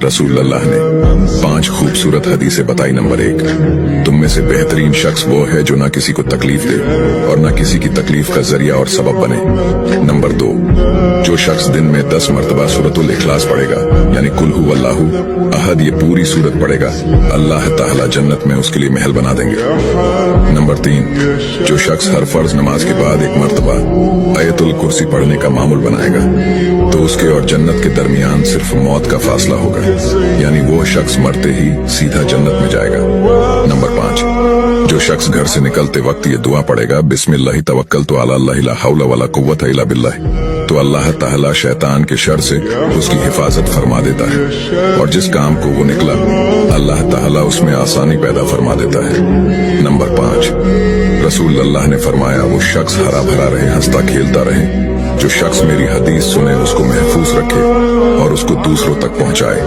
रसूल अल्लाह ने 5 खूबसूरत हदीसें बताई। नंबर 1, तुम में से बेहतरीन शख्स वो है जो ना किसी को तकलीफ दे और ना किसी की तकलीफ का जरिया और सबब बने। नंबर 2, जो शख्स दिन में 10 मरतबा सूरतुल इखलास पढ़ेगा, यानी कुल हु अल्लाहु अहद, ये पूरी सूरत पढ़ेगा, अल्लाह ताला जन्नत में उसके लिए महल बना देंगे। नंबर 3, जो शख्स हर फर्ज नमाज के बाद 1 मरतबा आयतुल कुर्सी पढ़ने का मामूल बनाएगा, तो उसके और जन्नत के दरमियान सिर्फ मौत का फासला होगा, यानी वो शख्स मरते ही सीधा जन्नत में जाएगा। नंबर 5, जो शख्स घर से निकलते वक्त ये दुआ पढ़ेगा, बिस्मिल्लाहि तवक्कलतु अला अल्लाह ला हौला वला कुव्वता इल्ला बिल्लाह, तो अल्लाह ताला शैतान के शर से उसकी हिफाजत फरमा देता है और जिस काम को वो निकला अल्लाह ताला उसमें आसानी पैदा फरमा देता है। नंबर 5, रसूल अल्लाह ने फरमाया, वो शख्स हरा भरा रहे, हंसता खेलता रहे। जो शख्स मेरी हदीस सुने उसको महफूज रखे और उसको दूसरों तक पहुंचाए।